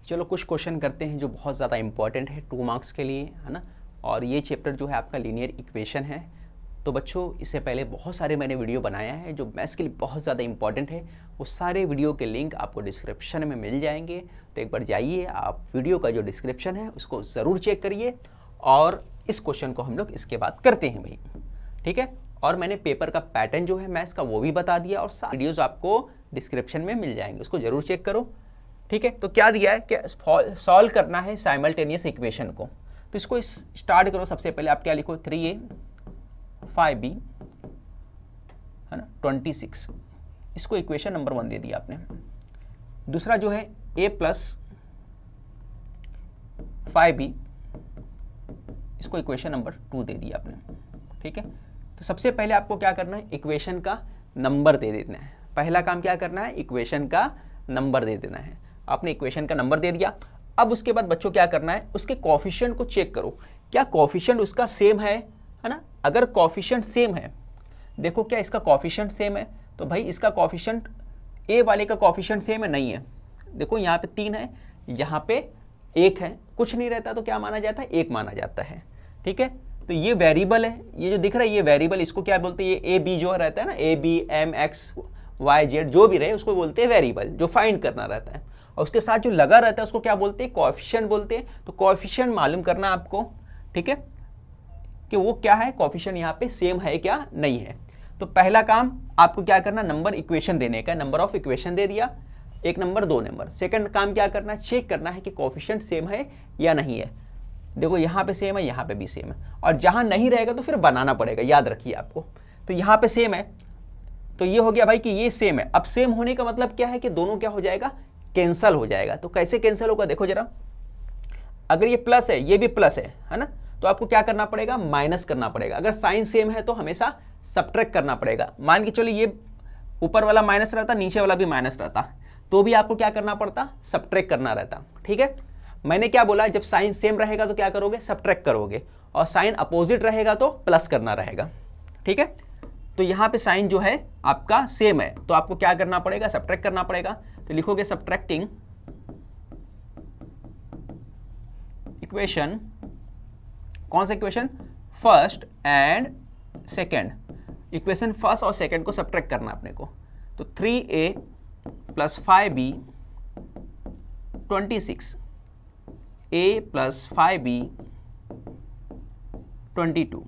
चलो कुछ क्वेश्चन करते हैं जो बहुत ज़्यादा इंपॉर्टेंट है 2 मार्क्स के लिए, है ना। और ये चैप्टर जो है आपका लीनियर इक्वेशन है। तो बच्चों इससे पहले बहुत सारे मैंने वीडियो बनाया है जो मैथ्स के लिए बहुत ज़्यादा इंपॉर्टेंट है। वो सारे वीडियो के लिंक आपको डिस्क्रिप्शन में मिल जाएंगे। तो एक बार जाइए, आप वीडियो का जो डिस्क्रिप्शन है उसको ज़रूर चेक करिए। और इस क्वेश्चन को हम लोग इसके बाद करते हैं भाई, ठीक है। और मैंने पेपर का पैटर्न जो है मैथ्स का वो भी बता दिया, और सारे वीडियोज़ आपको डिस्क्रिप्शन में मिल जाएंगे, उसको ज़रूर चेक करो, ठीक है। तो क्या दिया है कि सॉल्व करना है साइमल्टेनियस इक्वेशन को। तो इसको स्टार्ट करो। सबसे पहले आप क्या लिखो, 3a 5b, है ना, 26। इसको इक्वेशन नंबर 1 दे दिया आपने। दूसरा जो है a प्लस 5b, इसको इक्वेशन नंबर 2 दे दिया आपने, ठीक है। तो सबसे पहले आपको क्या करना है, इक्वेशन का नंबर दे देना है। पहला काम क्या करना है, इक्वेशन का नंबर दे देना है। आपने इक्वेशन का नंबर दे दिया। अब उसके बाद बच्चों क्या करना है, उसके कोएफिशिएंट को चेक करो, क्या कोएफिशिएंट उसका सेम है ना। अगर कोएफिशिएंट सेम है, देखो क्या इसका कोएफिशिएंट सेम है, तो भाई इसका कोएफिशिएंट ए वाले का कोएफिशिएंट सेम है, नहीं है। देखो यहाँ पे 3 है, यहाँ पे 1 है, कुछ नहीं रहता तो क्या माना जाता है, 1 माना जाता है, ठीक है। तो ये वेरिएबल है, ये जो दिख रहा है ये वेरिएबल, इसको क्या बोलते हैं, ये ए बी जो रहता है ना, A B M X Y Z जो भी रहे उसको बोलते हैं वेरिएबल, जो फाइंड करना रहता है। और उसके साथ जो लगा रहता है उसको क्या बोलते हैं, कोएफिशिएंट बोलते हैं। तो कोएफिशिएंट मालूम करना आपको, ठीक है, कि वो क्या है, कोएफिशिएंट यहाँ पे सेम है क्या नहीं है। तो पहला काम आपको क्या करना, नंबर इक्वेशन देने का, नंबर ऑफ इक्वेशन दे दिया, 1 नंबर 2 नंबर। सेकंड काम क्या करना है, चेक करना है कि कोएफिशिएंट सेम है या नहीं है। देखो यहाँ पे सेम है, यहाँ पे भी सेम है, और जहाँ नहीं रहेगा तो फिर बनाना पड़ेगा, याद रखिए आपको। तो यहाँ पे सेम है, तो ये हो गया भाई कि ये सेम है। अब सेम होने का मतलब क्या है कि दोनों क्या हो जाएगा, कैंसल हो जाएगा। तो कैसे कैंसिल होगा, देखो जरा, अगर ये प्लस है, ये भी प्लस है ना, तो आपको क्या करना पड़ेगा, माइनस करना पड़ेगा। अगर साइन सेम है तो हमेशा सब्ट्रैक्ट करना पड़ेगा। मान के चलो ये ऊपर वाला माइनस रहता, नीचे वाला भी माइनस रहता, तो भी आपको क्या करना पड़ता, सब्ट्रैक्ट करना रहता, ठीक है। मैंने क्या बोला, जब साइन सेम रहेगा तो क्या करोगे, सब्ट्रैक्ट करोगे, और साइन अपोजिट रहेगा तो प्लस करना रहेगा, ठीक है। तो यहाँ पे साइन जो है आपका सेम है, तो आपको क्या करना पड़ेगा, सब्ट्रैक्ट करना पड़ेगा। तो लिखोगे सब्ट्रैक्टिंग इक्वेशन, कौन सा equation, first and second. Equation first और सेकेंड को सब्ट्रैक्ट करना अपने को। तो 3a plus 5b 26, a plus 5b 22।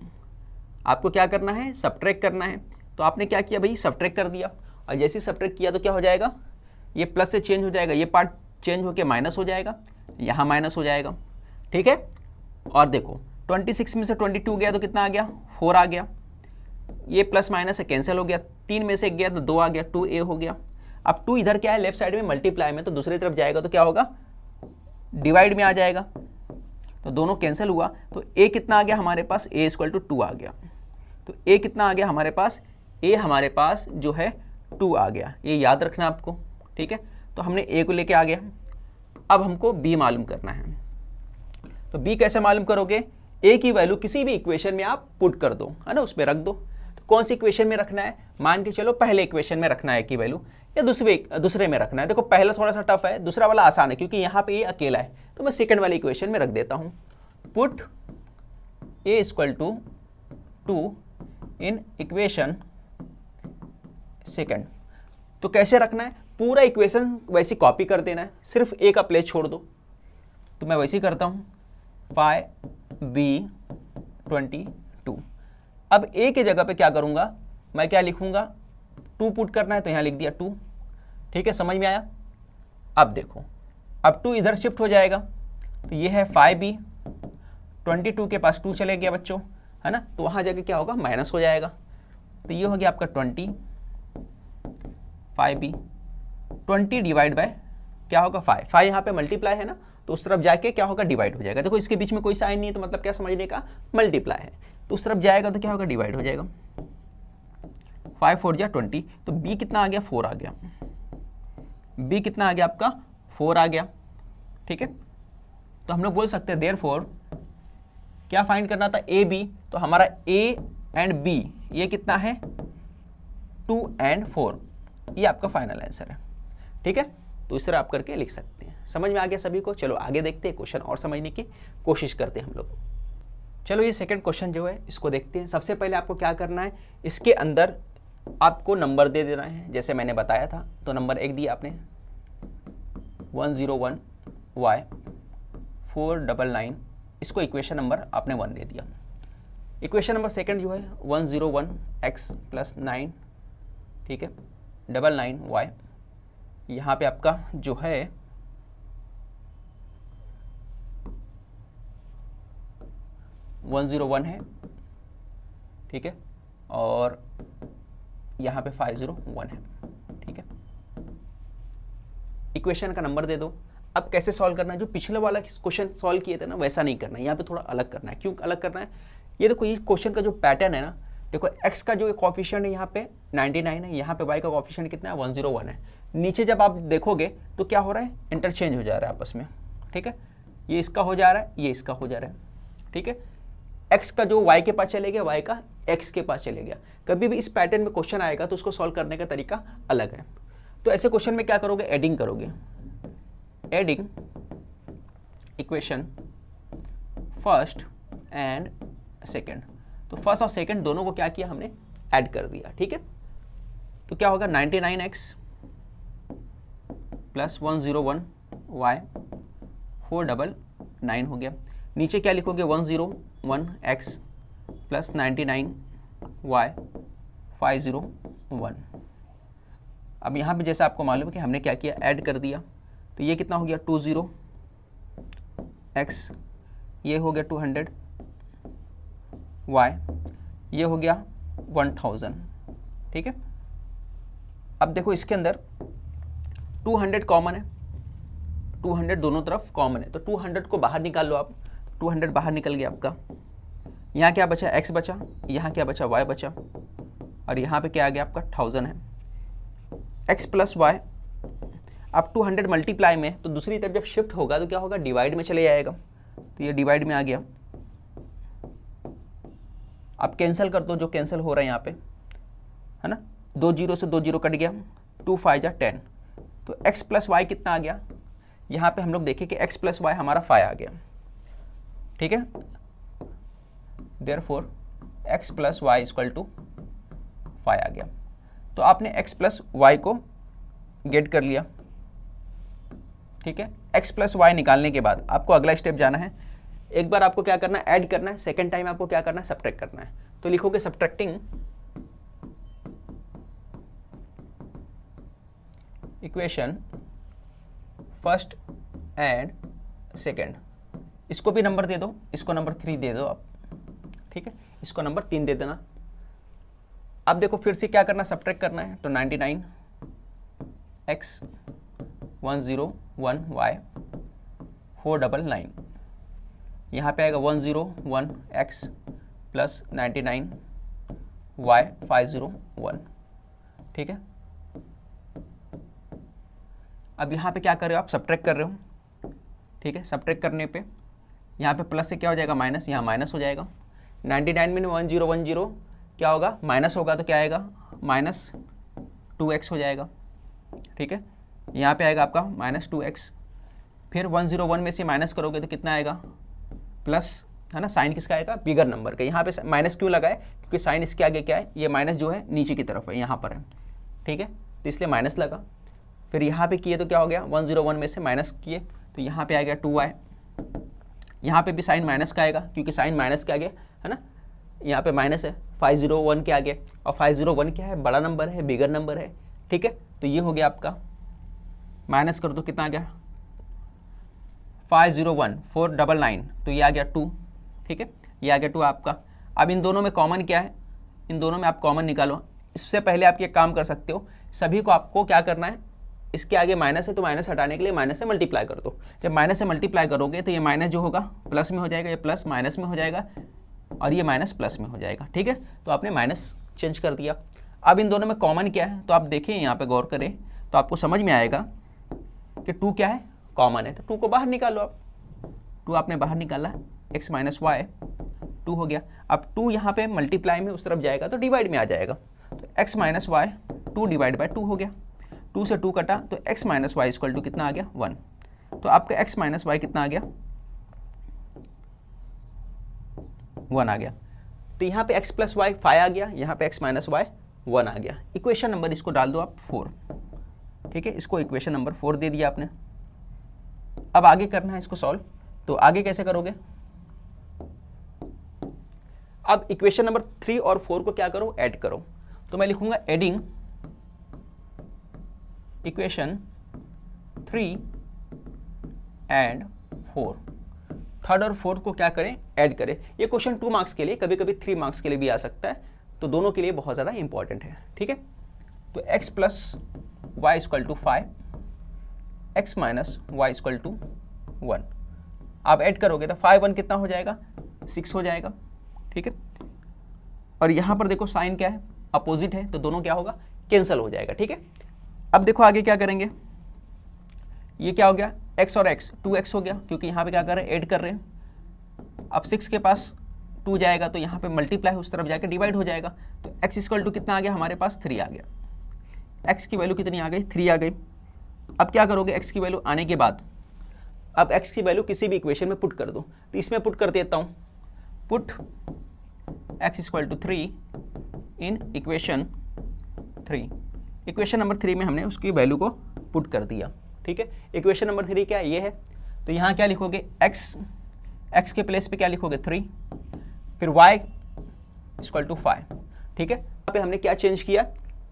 आपको क्या करना है, सब्ट्रैक्ट करना है। तो आपने क्या किया भाई, सब्ट्रैक्ट कर दिया, और जैसे ही सब्ट्रैक्ट किया तो क्या हो जाएगा, ये प्लस से चेंज हो जाएगा, ये पार्ट चेंज होकर माइनस हो जाएगा, यहाँ माइनस हो जाएगा, ठीक है। और देखो 26 में से 22 गया तो कितना आ गया, 4 आ गया। ये प्लस माइनस से कैंसिल हो गया, 3 में से 1 गया तो 2 आ गया, 2a हो गया। अब 2 इधर क्या है, लेफ्ट साइड में मल्टीप्लाई में, तो दूसरी तरफ जाएगा तो क्या होगा, डिवाइड में आ जाएगा, तो दोनों कैंसिल हुआ। तो a कितना आ गया हमारे पास, a = 2 आ गया। तो a कितना आ गया हमारे पास, a हमारे पास जो है 2 आ गया, ये याद रखना आपको, ठीक है। तो हमने a को लेके आ गया। अब हमको b मालूम करना है। तो b कैसे मालूम करोगे, a की वैल्यू किसी भी इक्वेशन में आप पुट कर दो, है ना, उस पर रख दो। तो कौन सी इक्वेशन में रखना है, मान के चलो पहले इक्वेशन में रखना है की वैल्यू, या दूसरे में रखना है। देखो पहला थोड़ा सा टफ है, दूसरा वाला आसान है, क्योंकि यहाँ पे ये अकेला है, तो मैं सेकंड वाली इक्वेशन में रख देता हूँ। Put a = 2 in equation second. तो कैसे रखना है, पूरा इक्वेशन वैसी कॉपी कर देना है, सिर्फ a का प्लेस छोड़ दो। तो मैं वैसे ही करता हूँ, 5b 22। अब a की जगह पे क्या करूँगा, मैं क्या लिखूँगा, 2 पुट करना है तो यहाँ लिख दिया 2, ठीक है, समझ में आया। अब देखो, अब 2 इधर शिफ्ट हो जाएगा, तो ये है 5b, 22 के पास 2 चले गया बच्चों, है ना, तो वहाँ जाके क्या होगा, माइनस हो जाएगा। तो ये हो गया आपका 20, 5b 20 डिवाइड बाय क्या होगा, 5 यहाँ पे मल्टीप्लाई है ना, तो उस तरफ जाके क्या होगा, डिवाइड हो जाएगा। देखो इसके बीच में कोई साइन नहीं है, तो मतलब क्या समझने का, मल्टीप्लाई है, तो उस तरफ जाएगा तो क्या होगा, डिवाइड हो जाएगा। 5 4 जा 20, तो b कितना आ गया, 4 आ गया। b कितना आ गया आपका, 4 आ गया, ठीक है। तो हम लोग बोल सकते हैं देयरफॉर क्या फाइंड करना था, a b, तो हमारा a एंड b ये कितना है, 2 और 4, ये आपका फाइनल आंसर है, ठीक है। तो इस तरह आप करके लिख सकते हैं। समझ में आ गया सभी को? चलो आगे देखते हैं, क्वेश्चन और समझने की कोशिश करते हैं हम लोग। चलो ये सेकंड क्वेश्चन जो है इसको देखते हैं। सबसे पहले आपको क्या करना है, इसके अंदर आपको नंबर दे देना है, जैसे मैंने बताया था। तो नंबर 1 दिया आपने 101y 499, इसको इक्वेशन नंबर आपने 1 दे दिया। इक्वेशन नंबर सेकंड जो है 101x + 9, ठीक है, 99y, यहाँ पे आपका जो है 101 है, ठीक है, और यहाँ पे 501 है, ठीक है। इक्वेशन का नंबर दे दो। अब कैसे सॉल्व करना है, जो पिछले वाला क्वेश्चन सॉल्व किए थे ना वैसा नहीं करना है, यहाँ पे थोड़ा अलग करना है। क्यों अलग करना है, ये देखो ये क्वेश्चन का जो पैटर्न है ना, देखो x का जो कॉफिशिएंट है यहाँ पे 99 है, यहाँ पे y का कॉफिशिएंट कितना है 101 है। नीचे जब आप देखोगे तो क्या हो रहा है, इंटरचेंज हो जा रहा है आपस में, ठीक है, ये इसका हो जा रहा है, ये इसका हो जा रहा है, ठीक है। x का जो y के पास चले गया, y का x के पास चले गया। कभी भी इस पैटर्न में क्वेश्चन आएगा तो उसको सॉल्व करने का तरीका अलग है। तो ऐसे क्वेश्चन में क्या करोगे, एडिंग करोगे, adding equation first and second. तो फर्स्ट और सेकेंड दोनों को क्या किया हमने, ऐड कर दिया, ठीक है। तो क्या होगा 99x + 101y 499 हो गया। नीचे क्या लिखोगे 101x + 99y 501। अब यहाँ पे जैसा आपको मालूम है कि हमने क्या किया, ऐड कर दिया। तो ये कितना हो गया 20x, ये हो गया 200y, ये हो गया 1000, ठीक है। अब देखो इसके अंदर 200 कॉमन है, 200 दोनों तरफ कॉमन है, तो 200 को बाहर निकाल लो आप। 200 बाहर निकल गया आपका। यहाँ क्या बचा, x बचा, यहाँ क्या बचा, y बचा, और यहाँ पे क्या आ गया आपका 1000 है। x + y, अब 200 मल्टीप्लाई में, तो दूसरी तरफ जब शिफ्ट होगा तो क्या होगा, डिवाइड में चले जाएगा। तो ये डिवाइड में आ गया। अब कैंसिल कर दो, जो कैंसिल हो रहा है यहाँ पे, है ना, 2 0 से 2 0 कट गया, 2 5 जा 10। तो x + y कितना आ गया, यहाँ पे हम लोग देखें कि x + y हमारा 5 आ गया, ठीक है। देयरफॉर x + y = 5 आ गया। तो आपने x + y को गेट कर लिया, ठीक है। x + y निकालने के बाद आपको अगला स्टेप जाना है। एक बार आपको क्या करना है, ऐड करना है, सेकेंड टाइम आपको क्या करना है, सब्ट्रैक्ट करना है। तो लिखोगे subtracting equation first and second. इसको भी नंबर दे दो, इसको नंबर 3 दे दो आप, ठीक है, इसको नंबर 3 दे देना। अब देखो फिर से क्या करना, सब्ट्रैक्ट करना है। तो 99x 101y 499, यहाँ पे आएगा 101x + 99y 501, ठीक है। अब यहाँ पे क्या कर रहे हो आप, सब्ट्रैक्ट कर रहे हो, ठीक है। सब्ट्रैक्ट करने पे यहाँ पे प्लस से क्या हो जाएगा, माइनस, यहाँ माइनस हो जाएगा। 99 में 1010 क्या होगा, माइनस होगा तो क्या आएगा, -2x हो जाएगा, ठीक है। यहाँ पे आएगा आपका -2x। फिर 101 में से माइनस करोगे तो कितना आएगा, प्लस, है ना। साइन किसका आएगा, बिगर नंबर का। यहाँ पे माइनस क्यों लगाए, क्योंकि साइन इसके आगे क्या है, ये माइनस जो है नीचे की तरफ है, यहाँ पर है, ठीक है, तो इसलिए माइनस लगा। फिर यहाँ पे किए तो क्या हो गया, 101 में से माइनस किए तो यहाँ पे आ गया 2y। यहाँ पे भी साइन माइनस का आएगा, क्योंकि साइन माइनस के आगे, है ना, यहाँ पे माइनस है 501 के आगे, और 501 क्या है, बड़ा नंबर है, बिगर नंबर है, ठीक है। तो ये हो गया आपका, माइनस कर दो, कितना आ गया 501 499, तो ये आ गया 2, ठीक है, ये आ गया 2 आपका। अब इन दोनों में कॉमन क्या है, इन दोनों में आप कॉमन निकालो। इससे पहले आप ये काम कर सकते हो, सभी को आपको क्या करना है, इसके आगे माइनस है तो माइनस हटाने के लिए माइनस से मल्टीप्लाई कर दो। जब माइनस से मल्टीप्लाई करोगे तो ये माइनस जो होगा प्लस में हो जाएगा, ये प्लस माइनस में हो जाएगा, और ये माइनस प्लस में हो जाएगा, ठीक है। तो आपने माइनस चेंज कर दिया। अब इन दोनों में कॉमन क्या है, तो आप देखिए यहाँ पे गौर करें तो आपको समझ में आएगा कि 2 क्या है, कॉमन है, तो 2 को बाहर निकालो आप। 2 आपने बाहर निकाला, x - y 2 हो गया। अब 2 यहाँ पे मल्टीप्लाई में उस तरफ जाएगा तो डिवाइड में आ जाएगा, तो x - y 2 / 2 हो गया। 2 से 2 कटा तो x - y = कितना आ गया, 1। तो आपका x माइनस वाई कितना आ गया, 1 आ गया। तो यहाँ पे x प्लस वाई 5 आ गया, यहाँ पे x माइनस वाई 1 आ गया। इक्वेशन नंबर इसको डाल दो आप 4, ठीक है, इसको इक्वेशन नंबर 4 दे दिया आपने। अब आगे करना है इसको सॉल्व, तो आगे कैसे करोगे, अब इक्वेशन नंबर 3 और 4 को क्या करो, ऐड करो। तो मैं लिखूंगा एडिंग इक्वेशन 3 एंड 4, थर्ड और फोर्थ को क्या करें, ऐड करें। ये क्वेश्चन 2 मार्क्स के लिए, कभी कभी 3 मार्क्स के लिए भी आ सकता है, तो दोनों के लिए बहुत ज़्यादा इंपॉर्टेंट है, ठीक है। तो x plus Y equal to 5, x minus Y equal to 1, आप ऐड करोगे तो 5 1 कितना हो जाएगा, 6 हो जाएगा, ठीक है। और यहाँ पर देखो साइन क्या है, अपोजिट है, तो दोनों क्या होगा, कैंसिल हो जाएगा, ठीक है। अब देखो आगे क्या करेंगे, ये क्या हो गया, x और x 2x हो गया, क्योंकि यहाँ पे क्या कर रहे हैं, ऐड कर रहे हैं। अब 6 के पास 2 जाएगा तो यहाँ पे मल्टीप्लाई उस तरफ जाके डिवाइड हो जाएगा, तो x इक्वल टू कितना आ गया, हमारे पास 3 आ गया। x की वैल्यू कितनी आ गई, 3 आ गई। अब क्या करोगे, x की वैल्यू आने के बाद अब x की वैल्यू किसी भी इक्वेशन में पुट कर दो, तो इसमें पुट कर देता हूँ, put x equal to 3 in equation 3। Equation number 3 में हमने उसकी वैल्यू को पुट कर दिया, ठीक है। इक्वेशन नंबर 3 क्या है, ये है, तो यहाँ क्या लिखोगे, x के प्लेस पे क्या लिखोगे 3, फिर y इक्वल टू 5, ठीक है। यहाँ पे हमने क्या चेंज किया,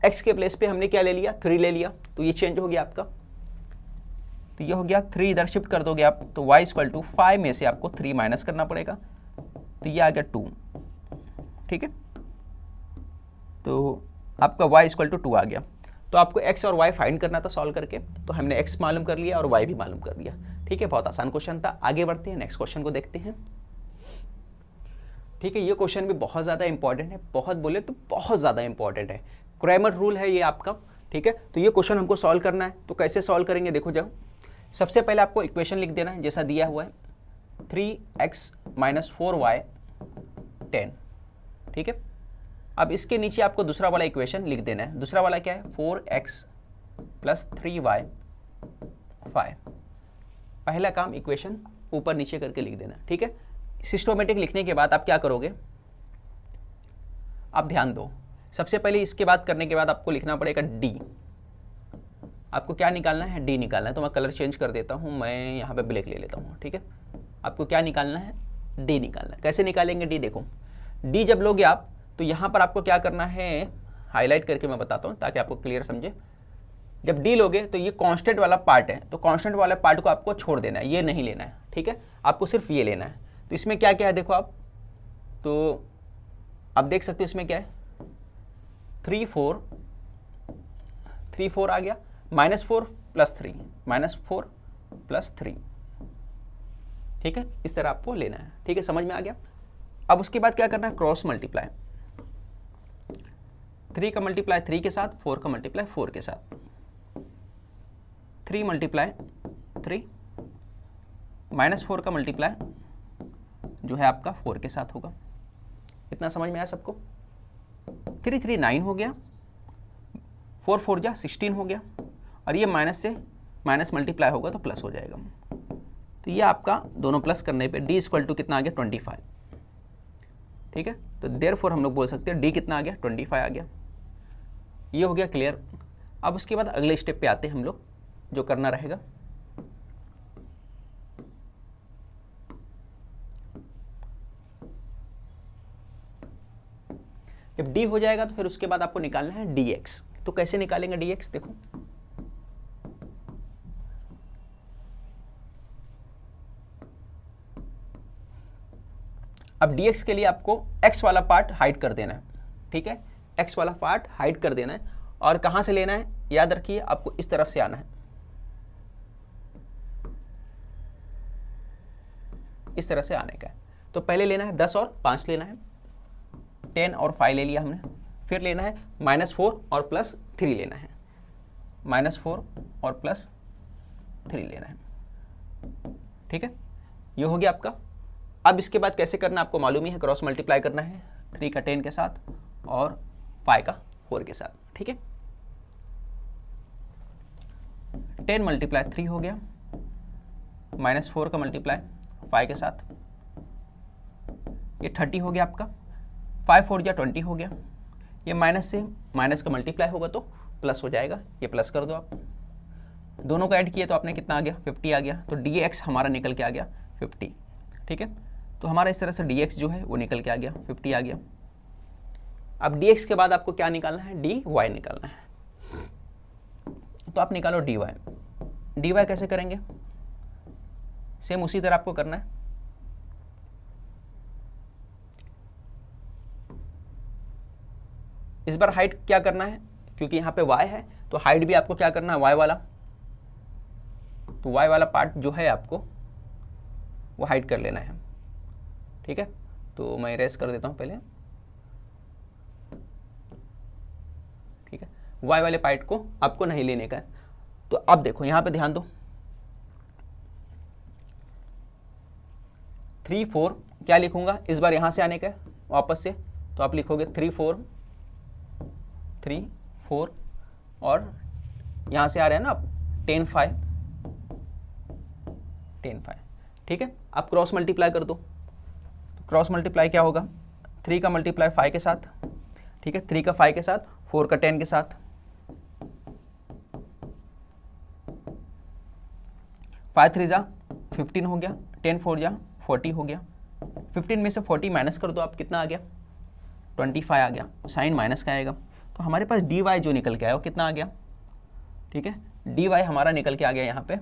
x के प्लेस पे हमने क्या ले लिया, 3 ले लिया, तो ये चेंज हो गया आपका, तो ये हो गया 3, इधर शिफ्ट कर दोगे आप, तो y इक्वल टू 5 में से आपको 3 माइनस करना पड़ेगा, तो ये आ गया 2, ठीक है। तो आपका y इक्वल टू 2 आ गया। तो आपको x और y फाइंड करना था सॉल्व करके, तो हमने x मालूम कर लिया और y भी मालूम कर लिया, ठीक है। बहुत आसान क्वेश्चन था। आगे बढ़ते हैं, नेक्स्ट क्वेश्चन को देखते हैं, ठीक है। ये क्वेश्चन भी बहुत ज़्यादा इंपॉर्टेंट है, बहुत बोले तो बहुत ज़्यादा इंपॉर्टेंट है, क्रैमर रूल है ये आपका, ठीक है। तो ये क्वेश्चन हमको सॉल्व करना है, तो कैसे सॉल्व करेंगे, देखो जाओ। सबसे पहले आपको इक्वेशन लिख देना है जैसा दिया हुआ है, 3x माइनस 4y 10, ठीक है। अब इसके नीचे आपको दूसरा वाला इक्वेशन लिख देना है। दूसरा वाला क्या है, 4x प्लस 3y 5। पहला काम इक्वेशन ऊपर नीचे करके लिख देना, ठीक है। सिस्टोमेटिक लिखने के बाद आप क्या करोगे, आप ध्यान दो, सबसे पहले इसके बाद करने के बाद आपको लिखना पड़ेगा d। आपको क्या निकालना है, d निकालना है। तो मैं कलर चेंज कर देता हूँ, मैं यहाँ पे ब्लैक ले लेता हूँ, ठीक है। आपको क्या निकालना है, d निकालना है। कैसे निकालेंगे d, देखो d जब लोगे आप, तो यहाँ पर आपको क्या करना है, हाईलाइट करके मैं बताता हूँ ताकि आपको क्लियर समझे। जब d लोगे तो ये कांस्टेंट वाला पार्ट है, तो कांस्टेंट वाला पार्ट को आपको छोड़ देना है, ये नहीं लेना है, ठीक है। आपको सिर्फ ये लेना है। तो इसमें क्या क्या है देखो आप, तो आप देख सकते हो इसमें क्या है, 3 4 आ गया, -4 प्लस 3, -4 प्लस 3, ठीक है। इस तरह आपको लेना है, ठीक है, समझ में आ गया। अब उसके बाद क्या करना है, क्रॉस मल्टीप्लाई, 3 का मल्टीप्लाई 3 के साथ, 4 का मल्टीप्लाई 4 के साथ, 3 मल्टीप्लाई 3, -4 का मल्टीप्लाई जो है आपका 4 के साथ होगा। इतना समझ में आया सबको। 3 3 9 हो गया, 4 4 जा 16 हो गया, और ये माइनस से माइनस मल्टीप्लाई होगा तो प्लस हो जाएगा। तो ये आपका दोनों प्लस करने पे d इक्वल टू कितना आ गया, 25, ठीक है। तो देयरफॉर हम लोग बोल सकते हैं d कितना आ गया, 25 आ गया। ये हो गया क्लियर। अब उसके बाद अगले स्टेप पे आते हैं हम लोग, जो करना रहेगा, जब d हो जाएगा तो फिर उसके बाद आपको निकालना है dx। तो कैसे निकालेंगे dx, देखो अब dx के लिए आपको x वाला पार्ट हाइड कर देना है, ठीक है। x वाला पार्ट हाइड कर देना है, और कहां से लेना है, याद रखिए आपको इस तरफ से आना है, इस तरह से आने का है। तो पहले लेना है 10 और 5 लेना है, 10 और 5 ले लिया हमने। फिर लेना है -4 और प्लस 3 लेना है, -4 और प्लस 3 लेना है, ठीक है। ये हो गया आपका। अब इसके बाद कैसे करना आपको मालूम ही है, क्रॉस मल्टीप्लाई करना है, 3 का 10 के साथ और 5 का 4 के साथ, ठीक है। 10 मल्टीप्लाई 3 हो गया, -4 का मल्टीप्लाई 5 के साथ, ये 30 हो गया आपका, 5 4 जा 20 हो गया, ये माइनस से माइनस का मल्टीप्लाई होगा तो प्लस हो जाएगा, ये प्लस कर दो आप, दोनों को ऐड किए तो आपने कितना आ गया 50 आ गया, तो dx हमारा निकल के आ गया 50, ठीक है। तो हमारा इस तरह से dx जो है वो निकल के आ गया 50 आ गया। अब dx के बाद आपको क्या निकालना है, dy निकालना है, तो आप निकालो dy कैसे करेंगे, सेम उसी तरह आपको करना है, इस बार हाइट क्या करना है, क्योंकि यहाँ पे y है तो हाइट भी आपको क्या करना है y वाला, तो y वाला पार्ट जो है आपको वो हाइड कर लेना है, ठीक है। तो मैं इरेज कर देता हूँ पहले, ठीक है, y वाले पार्ट को आपको नहीं लेने का है। तो अब देखो यहाँ पे ध्यान दो, 3 4 क्या लिखूंगा, इस बार यहाँ से आने का है वापस से, तो आप लिखोगे 3 4 और यहाँ से आ रहे हैं ना आप 10 5, ठीक है। आप क्रॉस मल्टीप्लाई कर दो, तो क्रॉस मल्टीप्लाई क्या होगा, 3 का मल्टीप्लाई 5 के साथ, ठीक है, 3 का 5 के साथ, 4 का 10 के साथ, 5 3 जा 15 हो गया, 10 4 जा 40 हो गया, 15 में से 40 माइनस कर दो आप, कितना आ गया 25 आ गया, साइन माइनस का आएगा, तो हमारे पास dy जो निकल के आया वो कितना आ गया, ठीक है, dy हमारा निकल के आ गया यहाँ पे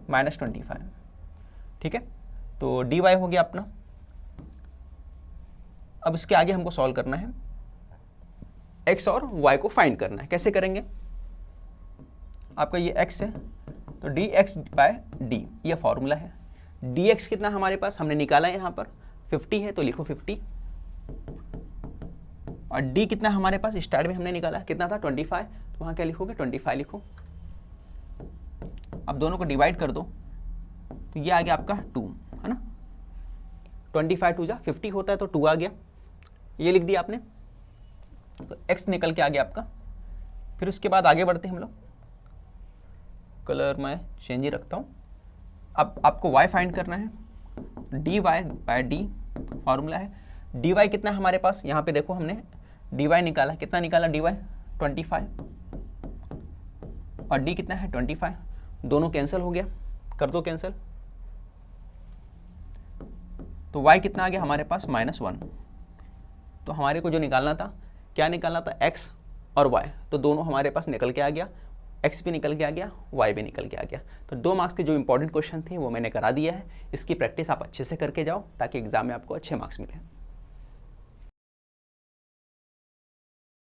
-25, ठीक है। तो dy हो गया अपना। अब इसके आगे हमको सॉल्व करना है, x और y को फाइंड करना है, कैसे करेंगे, आपका ये x है तो dx/d ये फॉर्मूला है, dx कितना हमारे पास हमने निकाला है यहाँ पर 50 है तो लिखो 50, और d कितना हमारे पास स्टार्ट में हमने निकाला कितना था 25, तो वहाँ क्या लिखोगे 25 लिखो। अब दोनों को डिवाइड कर दो तो ये आ गया आपका 2, है ना, 25 2 जा 50 होता है तो 2 आ गया, ये लिख दिया आपने, तो x निकल के आ गया आपका। फिर उसके बाद आगे बढ़ते हैं हम लोग, कलर मैं चेंज ही रखता हूँ। अब आपको y फाइंड करना है, dy/d फॉर्मूला है, dy कितना हमारे पास, यहाँ पे देखो हमने dy निकाला, कितना निकाला dy 25, और d कितना है 25, दोनों कैंसिल हो गया, कर दो कैंसिल, तो y कितना आ गया हमारे पास -1, तो हमारे को जो निकालना था, क्या निकालना था x और y, तो दोनों हमारे पास निकल के आ गया, x भी निकल के आ गया, y भी निकल के आ गया। तो 2 मार्क्स के जो इंपॉर्टेंट क्वेश्चन थे वो मैंने करा दिया है, इसकी प्रैक्टिस आप अच्छे से करके जाओ ताकि एग्जाम में आपको अच्छे मार्क्स मिले।